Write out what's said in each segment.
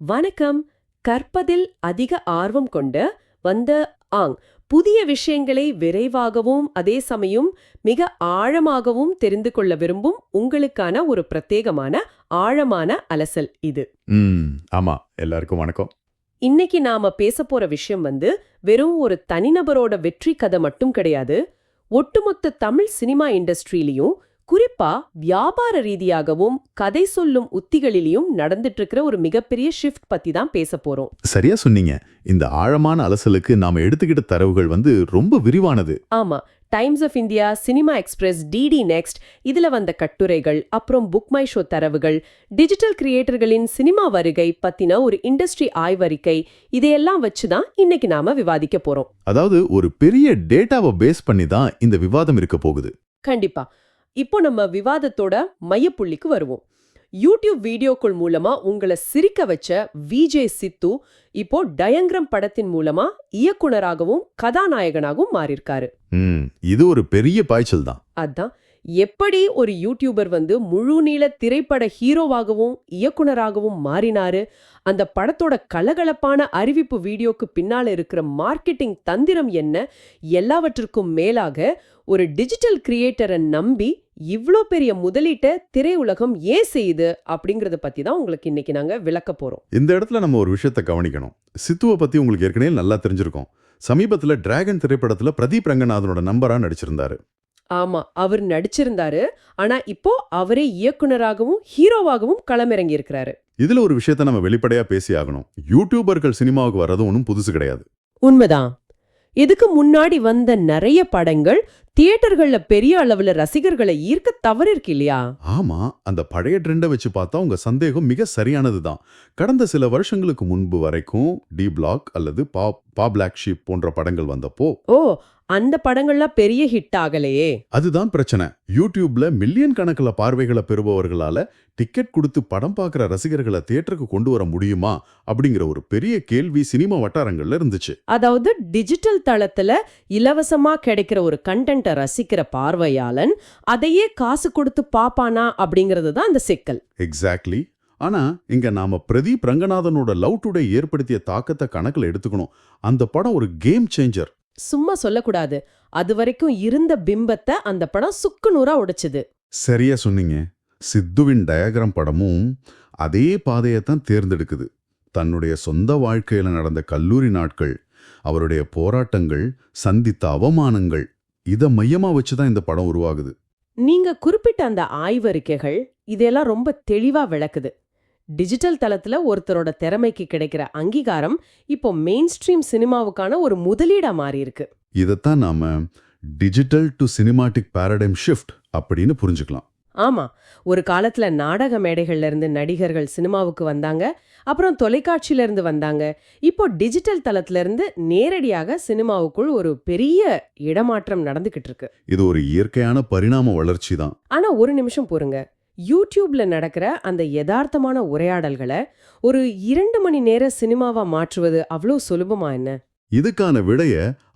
வணக்கம். கற்பதில் அதிக ஆர்வம் கொண்ட வந்த ஆங் புதிய விஷயங்களை விரைவாகவும் அதே சமயம் மிக ஆழமாகவும் தெரிந்து கொள்ள விரும்பும் உங்களுக்கான ஒரு பிரத்யேகமான ஆழமான அலசல் இது. ம் ஆமா, எல்லாருக்கும் வணக்கம். இன்னைக்கு நாம பேசப் போற விஷயம் வெறும் ஒரு தனிநபரோட வெற்றி கதை மட்டும் கிடையாது. ஒட்டுமொத்த தமிழ் சினிமா இண்டஸ்ட்ரியிலையும் குறிப்பா வியாபார ரீதியாகவும் கதை சொல்லும் உத்திகளிலையும் நடந்துட்டு இருக்கிற ஒரு மிகப்பெரிய ஷிஃப்ட் பத்தி தான் பேச போறோம். சரியா சொன்னீங்க. இந்த ஆழமான அலசலுக்கு நாம எடுத்துக்கிட்ட தரவுகள் ரொம்ப விரிவானது. ஆமா, Times of India, cinema express, DD Next இதுல வந்த கட்டுரைகள், அப்புறம் புக் மை ஷோ தரவுகள், டிஜிட்டல் கிரியேட்டர்களின் சினிமா வருகை பத்தின ஒரு இண்டஸ்ட்ரி ஆய்வறிக்கை, இதையெல்லாம் வச்சுதான் இன்னைக்கு நாம விவாதிக்க போறோம். அதாவது ஒரு பெரிய டேட்டாவை பேஸ் பண்ணி தான் இந்த விவாதம் இருக்க போகுது. கண்டிப்பா. இப்போ நம்ம விவாதத்தோட மையப்புள்ளிக்கு வருவோம். யூடியூப் வீடியோக்கள் மூலமா உங்களை சிரிக்க வச்ச விஜே சித்து இப்போ டயங்கிரம் படத்தின் மூலமா இயக்குனராகவும் கதாநாயகனாகவும் மாறியிருக்காரு. இது ஒரு பெரிய பாய்ச்சல் தான். அதான் எப்படி ஒரு யூடியூபர் முழு நீள திரைப்பட ஹீரோவாகவும் இயக்குனராகவும் மாறினாரு, அந்த படத்தோட கலகலப்பான அறிவிப்பு வீடியோக்கு பின்னால இருக்கிற மார்க்கெட்டிங் தந்திரம் என்ன, எல்லாவற்றிற்கும் மேலாக ஒரு டிஜிட்டல் கிரியேட்டரை நம்பி இவ்ளோ பெரிய முதலீட்டை திரையுலகம் ஏன் செய்யுது அப்படிங்கறத பத்தி தான் உங்களுக்கு இன்னைக்கு நாங்க விளக்க போறோம். இந்த இடத்துல நம்ம ஒரு விஷயத்தை கவனிக்கணும். சித்துவை பத்தி உங்களுக்கு ஏற்கனவே நல்லா தெரிஞ்சிருக்கும். சமீபத்துல டிராகன் திரைப்படத்துல பிரதீப் ரங்கநாதனோட நம்பரா நடிச்சிருந்தாரு. ஆமா, அவர் நடிச்சிருந்தாரு. ஆனா இப்போ அவரே இயக்குனராகவும் ஹீரோவாகவும் களமிறங்கி இருக்கிறாரு. இதுல ஒரு விஷயத்தை நம்ம வெளிப்படையா பேசி ஆகணும். யூடியூபர்கள் சினிமாவுக்கு வர்றது ஒன்றும் புதுசு கிடையாது. உண்மைதான். இதுக்கு முன்னாடி வந்த நிறைய படங்கள் தியேட்டர்கள்ல பெரிய அளவுல ரசிகர்களை ஈர்க்க தவறிருக்கு இல்லையா? ஆமா, அந்த பழைய ட்ரெண்டை வச்சு பார்த்தா உங்க சந்தேகம் மிக சரியானதுதான். கடந்த சில வருஷங்களுக்கு முன்பு வரைக்கும் டி பிளாக் அல்லது பா பிளாக் ஷீப் போன்ற படங்கள் வந்தப்போ அந்த படங்கள்லாம் பெரிய ஹிட் ஆகலையே. அதுதான் பிரச்சனை. யூடியூப்ல மில்லியன் கணக்கில் பார்வைகளை பெறுபவர்களால டிக்கெட் கொடுத்து படம் பார்க்கிற ரசிகர்களை தியேட்டருக்கு கொண்டு வர முடியுமா அப்படிங்கிற ஒரு பெரிய கேள்வி சினிமா வட்டாரங்கள்ல இருந்துச்சு. அதாவது டிஜிட்டல் தளத்துல இலவசமா கிடைக்கிற ஒரு கண்டென்ட்டை ரசிக்கிற பார்வையாளன் அதையே காசு கொடுத்து பாப்பானா அப்படிங்கிறது தான் அந்த சிக்கல். எக்ஸாக்ட்லி. ஆனா இங்க நாம பிரதீப் ரங்கநாதனோட லவ் டுடே ஏற்படுத்திய தாக்கத்தை கணக்கில் எடுத்துக்கணும். அந்த படம் ஒரு கேம் சேஞ்சர். சும்மா சொல்லக்கூடாது. அது வரைக்கும் இருந்த பிம்பத்தை அந்த படம் சுக்கு நூறா உடைச்சுது. சரியா சொன்னீங்க. சித்துவின் டயக்ராம் படமும் அதே பாதையைத்தான் தேர்ந்தெடுக்குது. தன்னுடைய சொந்த வாழ்க்கையில நடந்த கல்லூரி நாட்கள், அவருடைய போராட்டங்கள், சந்தித்த அவமானங்கள், இதை மையமா வச்சுதான் இந்த படம் உருவாகுது. நீங்க குறிப்பிட்ட அந்த ஆய்வறிக்கைகள் இதெல்லாம் ரொம்ப தெளிவா விளக்குது. டிஜிட்டல் தளத்துல ஒருத்தரோட திறமைக்கு கிடைக்கிற அங்கீகாரம் இப்போ மெயின் ஸ்ட்ரீம் சினிமாவுக்கான ஒரு முதலீடா மாறி இருக்கு. இதைத்தான் நாம டிஜிட்டல் டு சினிமாட்டிக் பாரடைம் ஷிஃப்ட் அப்படின்னு புரிஞ்சுக்கலாம். ஆமா, ஒரு காலத்துல நாடக மேடைகள்ல இருந்து நடிகர்கள் சினிமாவுக்கு வந்தாங்க, அப்புறம் தொலைக்காட்சியில இருந்து வந்தாங்க. இப்போ டிஜிட்டல் தளத்துல இருந்து நேரடியாக சினிமாவுக்குள் ஒரு பெரிய இடமாற்றம் நடந்துகிட்டு இருக்கு. இது ஒரு இயற்கையான பரிணாம வளர்ச்சி தான். ஆனா ஒரு நிமிஷம் பொறுங்க. யூடியூப்ல நடக்கிற அந்த யதார்த்தமான உரையாடல்களை ஒரு 2 மணி நேர சினிமாவா மாற்றுவது அவ்வளோ சுலபமா என்ன? இதுக்கான விடைய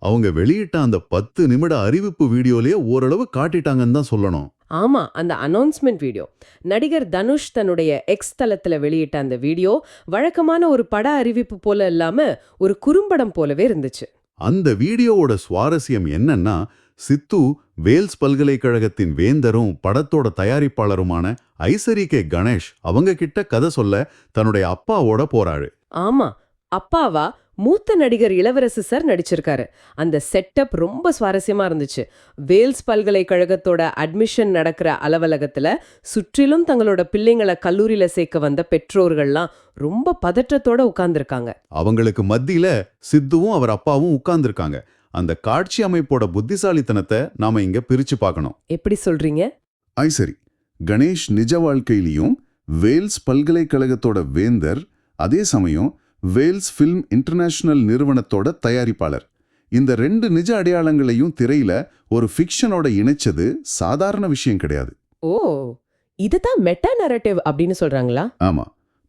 அவங்க வெளியிட்ட அந்த 10 நிமிட அறிவிப்பு வீடியோலயே ஓரளவு காட்டிட்டாங்கன்னு தான் சொல்லணும். ஆமா, அந்த அனௌன்ஸ்மெண்ட் வீடியோ நடிகர் தனுஷ் தன்னுடைய எக்ஸ் தளத்துல வெளியிட்ட அந்த வீடியோ வழக்கமான ஒரு பட அறிவிப்பு போல இல்லாம ஒரு குறும்படம் போலவே இருந்துச்சு. அந்த வீடியோவோட சுவாரஸ்யம் என்னன்னா, சித்து வேல்ஸ் பல்கலைக்கழகத்தின் வேந்தரும் படத்தோட தயாரிப்பாளருமான ஐசரி கே கணேஷ் அவங்க கிட்ட கதை சொல்ல தன்னுடைய அப்பாவோட போறாரு. ஆமா, அப்பாவா மூத்த நடிகர் இளவரசு சார் நடிச்சிருக்காரு. அந்த செட்டப் ரொம்ப சுவாரஸ்யமா இருந்துச்சு. வேல்ஸ் பல்கலைக்கழகத்தோட அட்மிஷன் நடக்கிற அலுவலகத்துல சுற்றிலும் தங்களோட பிள்ளைங்களை கல்லூரியில சேர்க்க வந்த பெற்றோர்கள்லாம் ரொம்ப பதற்றத்தோட உட்கார்ந்துருக்காங்க. அவங்களுக்கு மத்தியில சித்துவும் அவர் அப்பாவும் உட்கார்ந்துருக்காங்க. அந்த காட்சி அமைப்போட புத்திசாலித்தனத்தை நாம இங்க பிரிச்சு பார்க்கணும். எப்படி சொல்றீங்க? ஐசரி கணேஷ் நிஜ வாழ்க்கையிலையும் வேல்ஸ் பல்கலைக்கழகத்தோட வேந்தர், அதே சமயம் வேல்ஸ் ஃபில்ம் இன்டர்நேஷனல் நிறுவனத்தோட தயாரிப்பாளர். இந்த 2 நிஜ அடையாளங்களையும் திரையில ஒரு ஃபிக்ஷனோட இணைச்சது சாதாரண விஷயம் கிடையாது. ஓ, இதுதான் மெட்டா நரேட்டிவ் அப்படின்னு சொல்றாங்களா? ஆமா,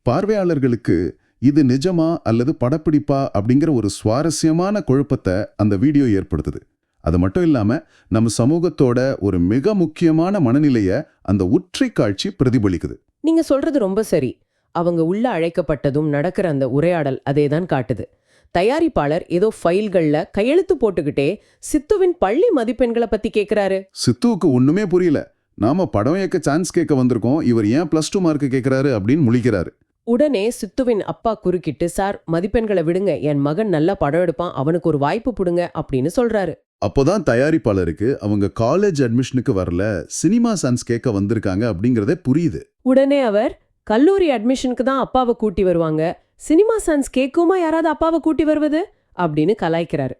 பார்வையாளர்களுக்கு இது நிஜமா அல்லது படப்பிடிப்பா அப்படிங்கிற ஒரு சுவாரஸ்யமான குழப்பத்தை அந்த வீடியோ ஏற்படுத்துது. அது மட்டும் இல்லாம நம்ம சமூகத்தோட ஒரு மிக முக்கியமான மனநிலைய அந்த உற்றை காட்சி பிரதிபலிக்குது. நீங்க சொல்றது ரொம்ப சரி. அவங்க உள்ள அழைக்கப்பட்டதும் நடக்கிற அந்த உரையாடல் அதேதான் காட்டுது. தயாரிப்பாளர் ஏதோ ஃபைல்கள்ல கையெழுத்து போட்டுக்கிட்டே சித்துவின் பள்ளி மதிப்பெண்களை பத்தி கேக்குறாரு. சித்துவுக்கு ஒண்ணுமே புரியல. நாம படம் இயக்க சான்ஸ் கேட்க வந்திருக்கோம், இவர் ஏன் +2 மார்க் கேட்கிறாரு அப்படின்னு முழிக்கிறாரு. உடனே சித்துவின் அப்பா குறுக்கிட்டு, சார் மதிப்பெண்களை விடுங்க, என் மகன் நல்லா படம் எடுப்பான், அவனுக்கு ஒரு வாய்ப்பு புடுங்க அப்படின்னு சொல்றாரு. அப்போதான் தயாரிப்பாளருக்கு அவங்க காலேஜ் அட்மிஷனுக்கு வரல, சினிமா சான்ஸ் கேட்க வந்திருக்காங்க அப்படிங்கறதே புரியுது. உடனே அவர், கல்லூரி அட்மிஷனுக்கு தான் அப்பாவை கூட்டி வருவாங்க, சினிமா சான்ஸ் கேட்குமா யாராவது அப்பாவை கூட்டி வருவது அப்படின்னு கலாய்க்கிறாரு.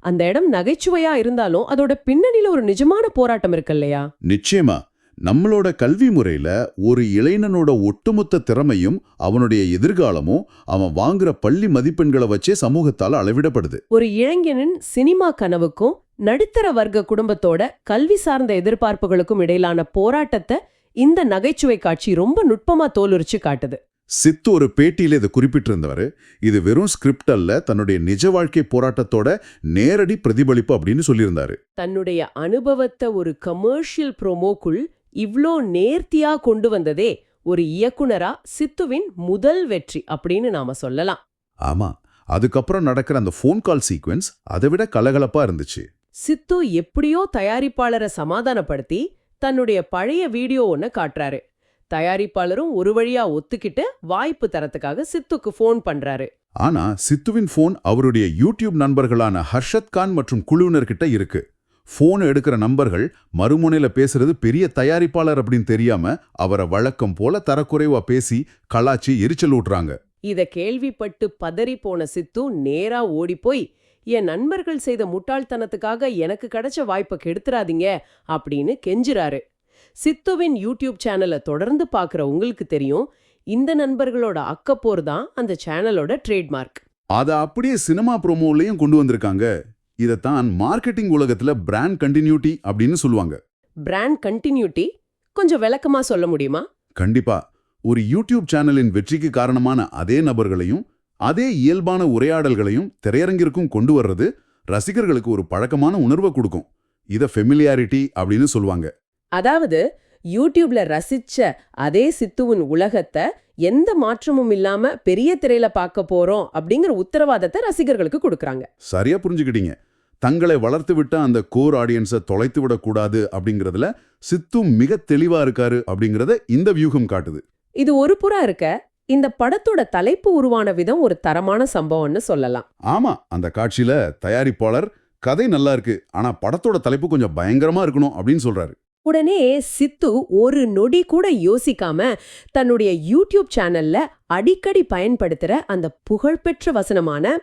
அந்த இடம் நகைச்சுவையா இருந்தாலும் அதோட பின்னணியில ஒரு நிஜமான போராட்டம் இருக்கு இல்லையா? நிச்சயமா. நம்மளோட கல்வி முறையில ஒரு இளைஞனோட ஒட்டுமொத்த திறமையும் அவனுடைய எதிர்காலமும் அவன் வாங்குற பள்ளி மதிப்பெண்களை வச்சே சமூகத்தால் அளவிடப்படுது. ஒரு இளைஞனின் சினிமா கனவுக்கும் நடுத்தர வர்க்க குடும்பத்தோட கல்வி சார்ந்த எதிர்பார்ப்புகளுக்கும் இடையிலான போராட்டத்தை இந்த நகைச்சுவை காட்சி ரொம்ப நுட்பமா தோலுரிச்சு காட்டுது. சித்து ஒரு பேட்டியில இதை குறிப்பிட்டிருந்தவர், இது வெறும் ஸ்கிரிப்ட் அல்ல, தன்னுடைய நிஜ வாழ்க்கை போராட்டத்தோட நேரடி பிரதிபலிப்பு அப்படின்னு சொல்லியிருந்தாரு. தன்னுடைய அனுபவத்தை ஒரு கமர்ஷியல் ப்ரோமோக்குள் இவ்ளோ நேர்த்தியா கொண்டு வந்ததே ஒரு இயக்குனரா சித்துவின் முதல் வெற்றி அப்படின்னு நாம சொல்லலாம். ஆமா, அதுக்கப்புறம் நடக்கிற அந்த ஃபோன் கால் சீக்வென்ஸ் அதை விட கலகலப்பா இருந்துச்சு. சித்து எப்படியோ தயாரிப்பாளரை சமாதானப்படுத்தி தன்னுடைய பழைய வீடியோ ஒன்ன காட்டுறாரு. தயாரிப்பாளரும் ஒரு வழியா ஒத்துக்கிட்டு வாய்ப்பு தரத்துக்காக சித்துக்கு ஃபோன் பண்றாரு. ஆனா சித்துவின் ஃபோன் அவருடைய யூடியூப் நண்பர்களான ஹர்ஷத் கான் மற்றும் குழுவினர்கிட்ட இருக்கு. ஃபோன் எடுக்கிற நம்பர்கள் மறுமுனையில பேசுறது பெரிய தயாரிப்பாளர் அப்படின்னு தெரியாம அவரை வழக்கம் போல தரக்குறைவா பேசி கலாச்சி எரிச்சல் ஊட்டுறாங்க. இத கேள்விப்பட்டு பதறி போன சித்து நேரா ஓடிப்போய், என் நண்பர்கள் செய்த முட்டாள்தனத்துக்காக எனக்கு கிடைச்ச வாய்ப்பை கெடுத்துறாதீங்க அப்படின்னு கெஞ்சுறாரு. சித்துவின் யூடியூப் சேனலை தொடர்ந்து பார்க்குற உங்களுக்கு தெரியும், இந்த நண்பர்களோட அக்கப்போர் தான் அந்த சேனலோட ட்ரேட்மார்க். அதை அப்படியே சினிமா ப்ரோமோலையும் கொண்டு வந்திருக்காங்க. இதைத்தான் மார்க்கெட்டிங் உலகத்துல பிராண்ட் கண்டினியூட்டி அப்படின்னு சொல்லுவாங்க. பிராண்ட் கண்டினியூட்டி கொஞ்சம் விளக்கமா சொல்ல முடியுமா? கண்டிப்பா. ஒரு யூடியூப் சேனலின் வெற்றிக்கு காரணமான அதே நபர்களையும் அதே இயல்பான உரையாடல்களையும் திரையரங்கிற்கும் கொண்டு வர்றது ரசிகர்களுக்கு ஒரு பழக்கமான உணர்வை கொடுக்கும். இத ஃபெமிலியாரிட்டி அப்படின்னு சொல்லுவாங்க. அதாவது யூடியூப்ல ரசிச்ச அதே சித்துவின் உலகத்தை எந்த மாற்றமும் இல்லாம பெரிய திரையில பார்க்க போறோம் அப்படிங்கிற உத்தரவாதத்தை ரசிகர்களுக்கு கொடுக்கறாங்க. சரியா புரிஞ்சுக்கிட்டீங்க. தங்களை வளர்த்து விட்ட அந்த கோர் ஆடியன்ஸை தொலைத்து விடக்கூடாது அப்படிங்கறதுல சித்து மிக தெளிவா இருக்காரு அப்படிங்கறத இந்த வியூகம் காட்டுது. இது ஒரு புறம் இருக்க, இந்த படத்தோட தலைப்பு உருவான விதம் ஒரு தரமான சம்பவம்னு சொல்லலாம். ஆமா, அந்த காட்சியில தயாரிப்பாளர் கதை நல்லா இருக்கு, ஆனா படத்தோட தலைப்பு கொஞ்சம் பயங்கரமா இருக்கணும் அப்படின்னு சொல்றாரு. உடனே சித்து ஒரு நொடி கூட யோசிக்காம தன்னுடைய யூடியூப் சேனல்ல அடிக்கடி பயன்படுத்துற அந்த புகழ்பெற்ற வசனமான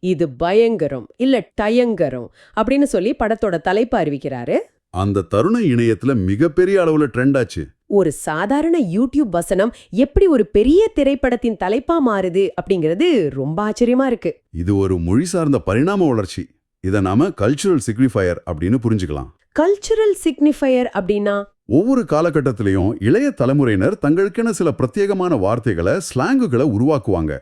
இது பயங்கரம் இல்ல டயங்கரம் அப்படின்னு சொல்லி படத்தோட தலைப்பு அறிவிக்கிறாரு. அந்த தருண இணையத்துல மிகப்பெரிய அளவுல ட்ரெண்ட் ஆச்சு. ஒரு சாதாரண யூடியூப் வசனம் எப்படி ஒரு பெரிய திரைப்படத்தின் தலைப்பா மாறுது அப்படிங்கிறது ரொம்ப ஆச்சரியமா இருக்கு. இது ஒரு மொழி சார்ந்த பரிணாம வளர்ச்சி. இதை நாம கல்ச்சுரல் சிக்னிஃபயர் அப்படின்னு புரிஞ்சுக்கலாம். கல்ச்சுரல் சிக்னிஃபயர் அப்படின்னா, ஒவ்வொரு காலகட்டத்திலையும் இளைய தலைமுறையினர் தங்களுக்கென சில பிரத்யேகமான வார்த்தைகளை, ஸ்லாங்குகளை உருவாக்குவாங்க.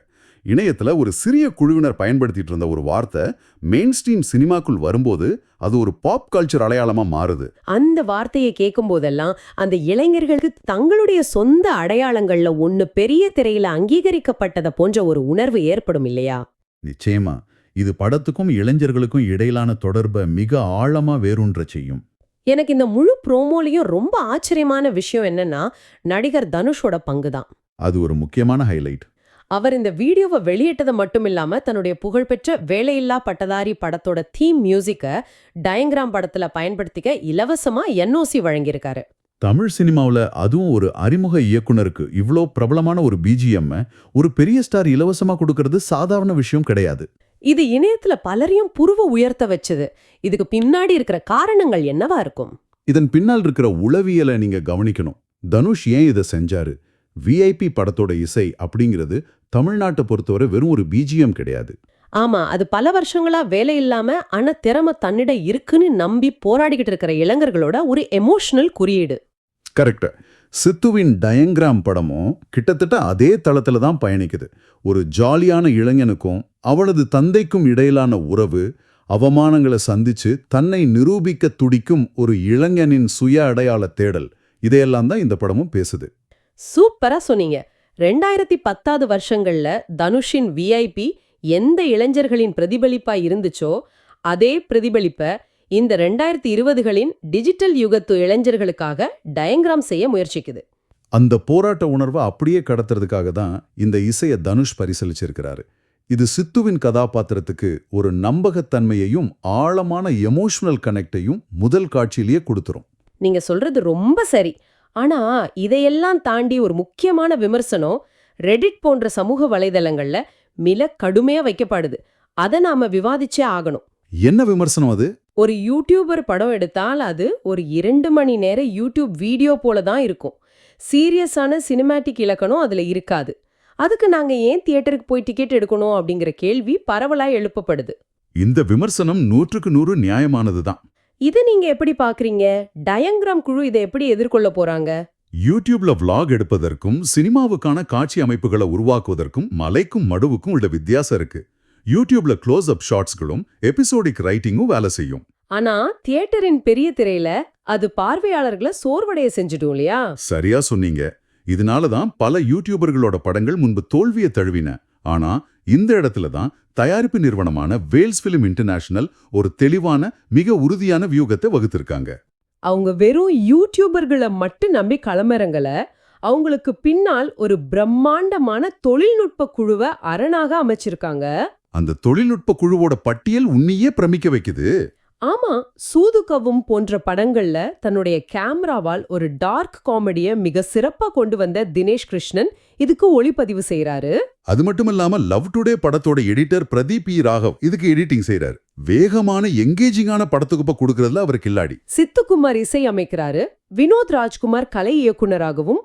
இணையத்துல ஒரு சிறிய குழுவினர் பயன்படுத்திட்டு இருந்த ஒரு வார்த்தை மெயின் ஸ்ட்ரீம் சினிமாக்குள் வரும்போது அது ஒரு பாப் கல்ச்சர் அடையாளமா மாறுது. அந்த வார்த்தையை கேட்கும் போதெல்லாம் அந்த இளைஞர்களுக்கு தங்களுடைய சொந்த அடையாளங்கள்ல ஒன்னு பெரிய திரையில அங்கீகரிக்கப்பட்டத போன்ற ஒரு உணர்வு ஏற்படும் இல்லையா? நிச்சயமா. இது படத்துக்கும் இளைஞர்களுக்கும் இடையிலான தொடர்பை மிக ஆழமா வேரூன்ற செய்யும். எனக்கு இந்த முழு ப்ரோமோலையும் ரொம்ப ஆச்சரியமான விஷயம் என்னன்னா, நடிகர் தனுஷோட பங்குதான். அது ஒரு முக்கியமான ஹைலைட். அவர் இந்த வீடியோவை வெளியிட்டது மட்டும் இல்லாம தன்னுடைய புகழ்பெற்ற வேலையில்லா பட்டதாரி படத்தோட தீம் மியூசிக்கை டயங்கிராம் படத்துல பயன்படுத்திக்க இலவசமா NOC வழங்கியிருக்காரு. தமிழ் சினிமாவில் அதுவும் ஒரு அறிமுக இயக்குனருக்கு இவ்வளோ பிரபலமான ஒரு BGM ஒரு பெரிய ஸ்டார் இலவசமா கொடுக்கறது சாதாரண விஷயம் கிடையாது. இது இணையத்துல பலரையும் புருவ உயர்த்த வச்சது. இதுக்கு பின்னாடி இருக்கிற காரணங்கள் என்னவா இருக்கும்? இதன் பின்னால் இருக்கிற உளவியலை நீங்க கவனிக்கணும். தனுஷ் ஏன் இதை செஞ்சாரு? VIP படத்தோட இசை அப்படிங்கிறது தமிழ்நாட்டை பொறுத்தவரை வெறும் ஒரு BGM கிடையாது. ஆமா, அது பல வருஷங்களா வேலை இல்லாம ஆனா திறமை தன்னிட இருக்குன்னு நம்பி போராடிக்கிட்டு இருக்கிற இளைஞர்களோட ஒரு எமோஷனல் குறியீடு. கரெக்ட். சித்துவின் டயங்கிராம் படமும் கிட்டத்தட்ட அதே தளத்துல தான் பயணிக்குது. ஒரு ஜாலியான இளைஞனுக்கும் அவளது தந்தைக்கும் இடையிலான உறவு, அவமானங்களை சந்திச்சு தன்னை நிரூபிக்க துடிக்கும் ஒரு இளைஞனின் சுய அடையாள தேடல், இதையெல்லாம் தான் இந்த படமும் பேசுது. சூப்பரா சொன்னீங்க. 2010 வருஷங்கள்ல தனுஷின் விஐபி எந்த இளைஞர்களின் பிரதிபலிப்பா இருந்துச்சோ அதே பிரதிபலிப்ப இந்த 2020களின் டிஜிட்டல் யுகத்து இளைஞர்களுக்காக டயங்கிராம் செய்ய முயற்சிக்குது. அந்த போராட்ட உணர்வை அப்படியே கடத்துறதுக்காக தான் இந்த இசையை தனுஷ் பரிசீலிச்சிருக்கிறாரு. இது சித்துவின் கதாபாத்திரத்துக்கு ஒரு நம்பகத்தன்மையையும் ஆழமான எமோஷனல் கனெக்டையும் முதல் காட்சியிலேயே கொடுத்துரும். நீங்க சொல்றது ரொம்ப சரி. ஆனா இதையெல்லாம் தாண்டி ஒரு முக்கியமான விமர்சனம் ரெடிட் போன்ற சமூக வலைதளங்கள்ல மிக கடுமையா வைக்கப்படுது. அதை நாம விவாதிச்சே ஆகணும். என்ன விமர்சனம் அது? ஒரு யூடியூபர் படம் எடுத்தால் அது ஒரு 2 மணி நேர யூடியூப் வீடியோ போல தான் இருக்கும். சீரியஸான சினிமேட்டிக் இலக்கணம் அதுல இருக்காது. அதுக்கு நாங்க ஏன் தியேட்டருக்கு போய் டிக்கெட் எடுக்கணும் அப்படிங்கிற கேள்வி பரவலா எழுப்பப்படுது. இந்த விமர்சனம் 100க்கு 100 நியாயமானதுதான். இதை நீங்க எப்படி பாக்குறீங்க? டயங்கிராம் குழு இதை எப்படி எதிர்கொள்ள போறாங்க? யூடியூப்ல vlog எடுப்பதற்கும் சினிமாவுக்கான காட்சி அமைப்புகளை உருவாக்குவதற்கும் மலைக்கும் மடுவுக்கும் உள்ள வித்தியாசம் இருக்கு. யூடியூப்ல க்ளோஸ் அப் ஷாட்ஸ்களும் எபிசோடிக் ரைட்டிங்கும் வேலை செய்யும். ஆனா தியேட்டரின் பெரிய திரையில அது பார்வையாளர்களை சோர்வடைய செஞ்சிடும் இல்லையா? சரியா சொன்னீங்க. இதனால தான் பல யூடியூபர்களோட படங்கள் முன்பு தோல்வியை தழுவின. ஆனா இந்த இடத்துல தான் தயாரிப்பு நிறுவனமான வேல்ஸ் ஃபிலிம் இன்டர்நேஷனல் ஒரு தெளிவான மிக உறுதியான வியூகத்தை வகுத்திருக்காங்க. அவங்க வெறும் யூடியூபர்களை மட்டும் நம்பி களமிறங்கல, அவங்களுக்கு பின்னால் ஒரு பிரம்மாண்டமான தொழில்நுட்ப குழுவை அரணாக அமைச்சிருக்காங்க. அந்த தொழில்நுட்ப குழுவோட பட்டியல் உன்னையே பிரமிக்க வைக்குது. ஆமா, சூதுகவும் போன்ற படங்கள்ல தன்னுடைய கேமராவால் ஒரு டார்க் காமெடியை மிக சிறப்பா கொண்டு வந்த தினேஷ் கிருஷ்ணன் இதுக்கு ஒளிப்பதிவு செய்யறாரு. அது மட்டும் இல்லாம லவ் டுடே படத்தோட எடிட்டர் பிரதீப் பி ராகவ் இதுக்கு எடிட்டிங் செய்யறாரு. வேகமான எங்கேஜிங்கான படத்துக்குப்ப கொடுக்கறதுல அவர் கில்லாடி. சித்துக்குமார் இசை அமைக்கிறாரு. வினோத் ராஜ்குமார் கலை இயக்குனராகவும்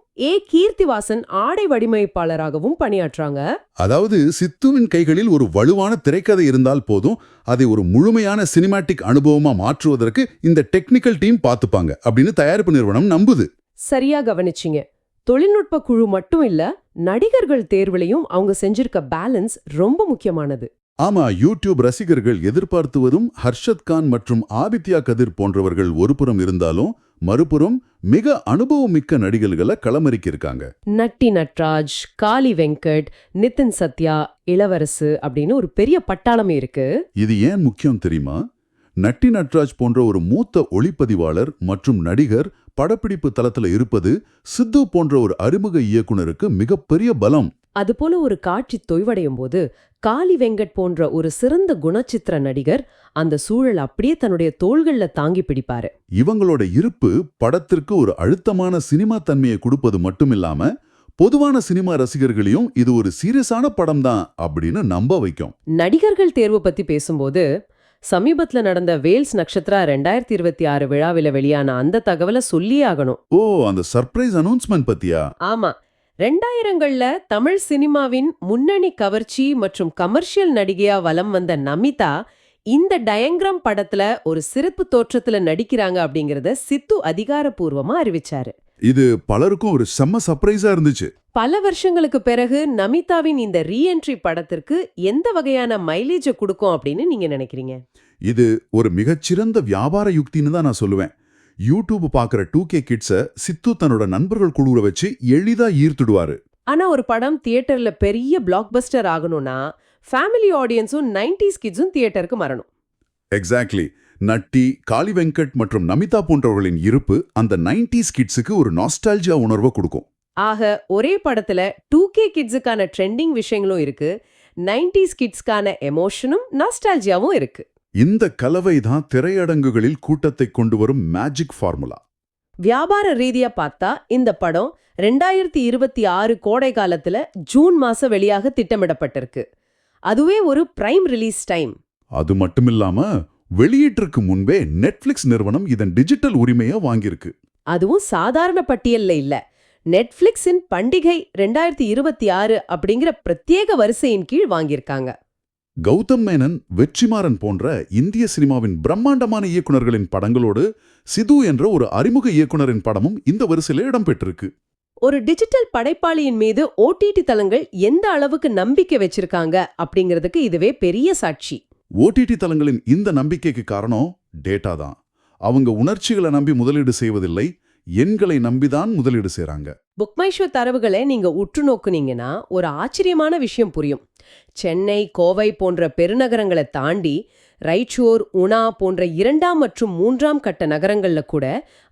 கீர்த்திவாசன் ஆடை வடிவமைப்பாளராகவும் பணியாற்றாங்க. அதாவது சித்துவின் கைகளில் ஒரு வலுவான திரைக்கதை இருந்தால் போதும், அதை ஒரு முழுமையான சினிமாட்டிக் அனுபவமா மாற்றுவதற்கு இந்த டெக்னிக்கல் டீம் பார்த்துப்பாங்க அப்படின்னு தயாரிப்பு நிறுவனம் நம்புது. சரியா கவனிச்சிங்க. தொழில்நுட்ப குழு மட்டும் இல்ல, நடிகர்கள் தேர்விலையும் அவங்க செஞ்சிருக்க பேலன்ஸ் ரொம்ப முக்கியமானது. ஆமா, யூடியூப் ரசிகர்கள் எதிர்பார்த்துவதும் ஹர்ஷத் கான் மற்றும் ஆதித்யா கதிர் போன்றவர்கள் ஒருபுறம் இருந்தாலும் மறுபுறம் மிக அனுபவமிக்க நடிகர்களை களமறிக்கிருக்காங்க. நட்டி நட்ராஜ், காளி வெங்கட், நிதின் சத்யா, இளவரசு அப்படின்னு ஒரு பெரிய பட்டாளமே இருக்கு. இது ஏன் முக்கியம் தெரியுமா? நட்டி நட்ராஜ் போன்ற ஒரு மூத்த ஒளிப்பதிவாளர் மற்றும் நடிகர் படப்பிடிப்பு தளத்துல இருப்பது சித்து போன்ற ஒரு அறிமுக இயக்குனருக்கு மிகப்பெரிய பலம். அதுபோல ஒரு காட்சி தொய்வடையும் போது காளி வெங்கட் போன்ற ஒரு சிறந்த குணச்சித்திர நடிகர் அந்த சூழல் அப்படியே தன்னுடைய தோள்கள்ல தாங்கி பிடிப்பாரு. இவங்களோட இருப்பு படத்திற்கு ஒரு அழுத்தமான சினிமா தன்மையை கொடுப்பது மட்டுமில்லாம பொதுவான சினிமா ரசிகர்களையும் இது ஒரு சீரியஸான படம் தான் அப்படின்னு நம்ப வைக்கும். நடிகர்கள் தேர்வு பத்தி பேசும்போது சமீபத்துல நடந்த வேல்ஸ் நட்சத்திரா 2026 விழாவில வெளியான அந்த தகவலை சொல்லியே ஆகணும். ஓ, அந்த சர்ப்ரைஸ் அனௌன்ஸ்மெண்ட் பத்தியா? ஆமா, 2000கள்ல தமிழ் சினிமாவின் முன்னணி கவர்ச்சி மற்றும் கமர்ஷியல் நடிகையா வலம் வந்த நமிதா இந்த டயங்கிராம் படத்துல ஒரு சிறப்பு தோற்றத்துல நடிக்கிறாங்க அப்படிங்கறத சித்து அதிகாரப்பூர்வமா அறிவிச்சாரு. இது பலருக்கும் ஒரு செம்ம சர்ப்ரைஸா இருந்துச்சு. பல வருஷங்களுக்கு பிறகு நமிதாவின் இந்த ரீஎன்ட்ரி படத்திற்கு எந்த வகையான மைலேஜ் கொடுக்கும் அப்படின்னு நீங்க நினைக்கிறீங்க? இது ஒரு மிகச்சிறந்த வியாபார யுக்தின்னு தான் நான் சொல்லுவேன். யூடியூப் பாக்குற 2K கிட்ஸ சித்து தன்னோட நண்பர்கள் குழுவை வச்சு எளிதா ஈர்த்துடுவாரு. ஆனா ஒரு படம் தியேட்டர்ல பெரிய பிளாக் பஸ்டர் ஆகணும்னா ஃபேமிலி ஆடியன்ஸும் 90s கிட்ஸும் தியேட்டருக்கு வரணும். எக்ஸாக்ட்லி. நட்டி, காளி வெங்கட் மற்றும் நமிதா போன்றவர்களின் இருப்பு அந்த 90s கிட்ஸுக்கு ஒரு நாஸ்டால்ஜியா உணர்வை கொடுக்கும். ஆக ஒரே படத்துல 2K கிட்ஸுக்கான ட்ரெண்டிங் விஷயங்களும் இருக்கு, 90s கிட்ஸ்க்கான எமோஷனும் நாஸ்டால்ஜியாவும் இருக்கு. இந்த கலவை தான் திரையரங்குகளில் கூட்டத்தை கொண்டு வரும் மேஜிக் ஃபார்முலா. வியாபார ரீதியா பார்த்தா இந்த படம் 2026 கோடை காலத்துல ஜூன் மாசம் வெளியாக திட்டமிடப்பட்டிருக்கு. அதுவே ஒரு பிரைம் ரிலீஸ் டைம். அது மட்டுமில்லாம வெளியீட்டிற்கு முன்பே நெட்ஃபிளிக்ஸ் நிறுவனம் இதன் டிஜிட்டல் உரிமையை வாங்கியிருக்கு. அதுவும் சாதாரண பட்டியல்ல இல்ல, நெட்ஃபிளிக்ஸின் பண்டிகை 2026 அப்படிங்கிற பிரத்யேக வரிசையின் கீழ் வாங்கியிருக்காங்க. கௌதம் மேனன், வெற்றிமாறன் போன்ற இந்திய சினிமாவின் பிரம்மாண்டமான இயக்குனர்களின் படங்களோடு சிது என்ற ஒரு அறிமுக இயக்குனரின் படமும் இந்த வரிசையில இடம்பெற்றிருக்கு. ஒரு டிஜிட்டல் படைப்பாளியின் மீது OTT தளங்கள் எந்த அளவுக்கு நம்பிக்கை வச்சிருக்காங்க அப்படிங்கிறதுக்கு இதுவே பெரிய சாட்சி. OTT தளங்களின் இந்த நம்பிக்கைக்கு காரணம் டேட்டா தான். அவங்க உணர்ச்சிகளை நம்பி முதலீடு செய்வதில்லை, எண்களை நம்பிதான் முதலீடு செய்றாங்க. புக்மைஷோ தரவுகளை நீங்க உற்று நோக்குனீங்கன்னா ஒரு ஆச்சரியமான விஷயம் புரியும். சென்னை, கோவை போன்ற பெருநகரங்களை தாண்டி ரைச்சூர், உனா போன்ற 2ஆம் மற்றும் 3ஆம் கட்ட நகரங்கள்ல கூட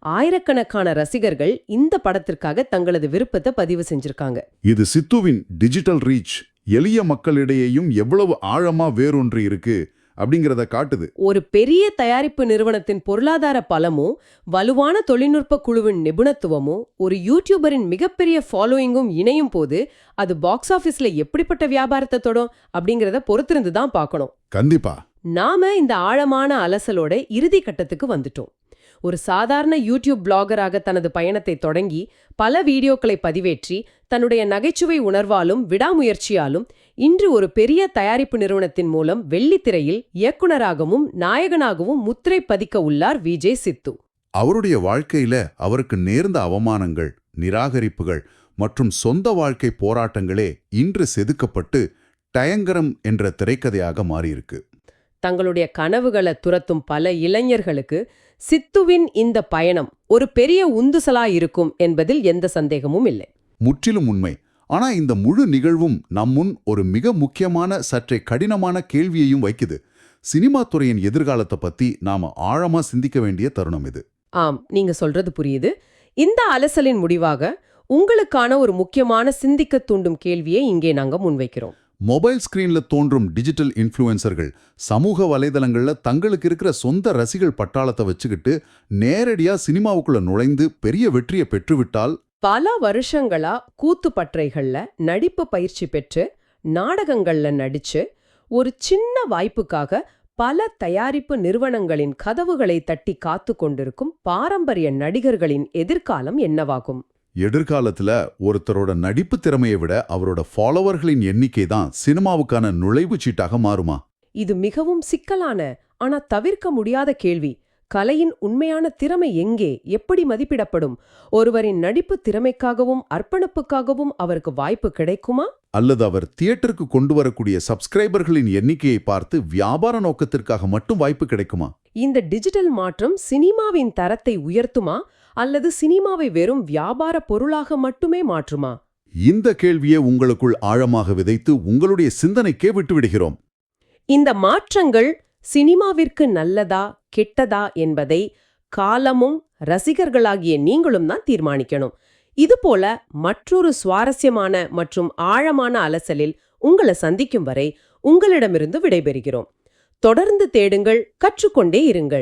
ஆயிரக்கணக்கான ரசிகர்கள் இந்த படத்திற்காக தங்களது விருப்பத்தை பதிவு செஞ்சிருக்காங்க. இது சித்துவின் டிஜிட்டல் ரீச் எளிய மக்களிடையேயும் எவ்வளவு ஆழமா வேரூன்றி இருக்கு அப்படிங்கறத காட்டுது. ஒரு பெரிய தயாரிப்பு நிறுவனத்தின் பொருளாதார பலமும் வலுவான தொழில்நுட்ப குழுவின் நிபுணத்துவமும் ஒரு யூடியூபரின் மிகப்பெரிய ஃபாலோயிங்கும் இணையும் போது அது பாக்ஸ் ஆபீஸ்ல எப்படிப்பட்ட வியாபாரத்தை தொடும் அப்படிங்கறத பொறுத்திருந்து தான் பார்க்கணும். கண்டிப்பா. நாம இந்த ஆழமான அலசலோட இறுதி கட்டத்துக்கு வந்துட்டோம். ஒரு சாதாரண யூடியூப் பிளாகராக தனது பயணத்தை தொடங்கி பல வீடியோக்களை பதிவேற்றி தன்னுடைய நகைச்சுவை உணர்வாலும் விடாமுயற்சியாலும் இன்று ஒரு பெரிய தயாரிப்பு நிறுவனத்தின் மூலம் வெள்ளித்திரையில் இயக்குனராகவும் நாயகனாகவும் முத்திரை பதிக்க உள்ளார் விஜய் சித்து. அவருடைய வாழ்க்கையில அவருக்கு நேர்ந்த அவமானங்கள், நிராகரிப்புகள் மற்றும் சொந்த வாழ்க்கை போராட்டங்களே இன்று செதுக்கப்பட்டு டயங்கரம் என்ற திரைக்கதையாக மாறியிருக்கு. தங்களுடைய கனவுகளை துரத்தும் பல இளைஞர்களுக்கு சித்துவின் இந்த பயணம் ஒரு பெரிய உந்துசலா இருக்கும் என்பதில் எந்த சந்தேகமும் இல்லை. முற்றிலும் உண்மை. ஆனா இந்த முழு நிகழ்வும் நம் முன் ஒரு மிக முக்கியமான சற்றே கடினமான கேள்வியையும் வைக்குது. சினிமா துறையின் எதிர்காலத்தை பத்தி நாம ஆழமா சிந்திக்க வேண்டிய தருணம் இது. ஆம், நீங்க சொல்றது புரியுது. இந்த அலசலின் முடிவாக உங்களுக்கான ஒரு முக்கியமான சிந்திக்க தூண்டும் கேள்வியை இங்கே நாங்க முன்வைக்கிறோம். மொபைல் ஸ்கிரீன்ல தோன்றும் டிஜிட்டல் இன்ஃப்ளூயன்சர்கள் சமூக வலைதளங்கள்ல தங்களுக்கு இருக்கிற சொந்த ரசிகர்கள் பட்டாளத்தை வச்சுக்கிட்டு நேரடியா சினிமாவுக்குள்ள நுழைந்து பெரிய வெற்றியை பெற்றுவிட்டால், பல வருஷங்களா கூத்து பற்றைகள்ல நடிப்பு பயிற்சி பெற்று நாடகங்கள்ல நடிச்சு ஒரு சின்ன வாய்ப்புக்காக பல தயாரிப்பு நிறுவனங்களின் கதவுகளை தட்டி காத்து கொண்டிருக்கும் பாரம்பரிய நடிகர்களின் எதிர்காலம் என்னவாகும்? எதிர்காலத்துல ஒருத்தரோட நடிப்பு திறமையை விட அவரோட ஃபாலோவர்களின் எண்ணிக்கை தான் சினிமாவுக்கான நுழைவுச் சீட்டாக மாறுமா? இது மிகவும் சிக்கலான ஆனா தவிர்க்க முடியாத கேள்வி. கலையின் உண்மையான திறமை எங்கே, எப்படி மதிப்பிடப்படும்? ஒருவரின் நடிப்பு திறமைக்காகவும் அர்ப்பணிப்புக்காகவும் அவருக்கு வாய்ப்பு கிடைக்குமா? அல்லது அவர் தியேட்டருக்கு கொண்டு வரக்கூடிய சப்ஸ்கிரைபர்களின் எண்ணிக்கையை பார்த்து வியாபார நோக்கத்திற்காக மட்டும் வாய்ப்பு கிடைக்குமா? இந்த டிஜிட்டல் மாற்றம் சினிமாவின் தரத்தை உயர்த்துமா அல்லது சினிமாவை வெறும் வியாபார பொருளாக மட்டுமே மாற்றுமா? இந்த கேள்வியை உங்களுக்குள் ஆழமாக விதைத்து உங்களுடைய சிந்தனைக்கே விட்டுவிடுகிறோம். இந்த மாற்றங்கள் சினிமாவிற்கு நல்லதா கெட்டதா என்பதை காலமும் ரசிகர்களாகிய நீங்களும் தான் தீர்மானிக்கணும். இதுபோல மற்றொரு சுவாரஸ்யமான மற்றும் ஆழமான அலசலில் உங்களை சந்திக்கும் வரை உங்களிடமிருந்து விடைபெறுகிறோம். தொடர்ந்து தேடுங்கள், கற்றுக்கொண்டே இருங்கள்.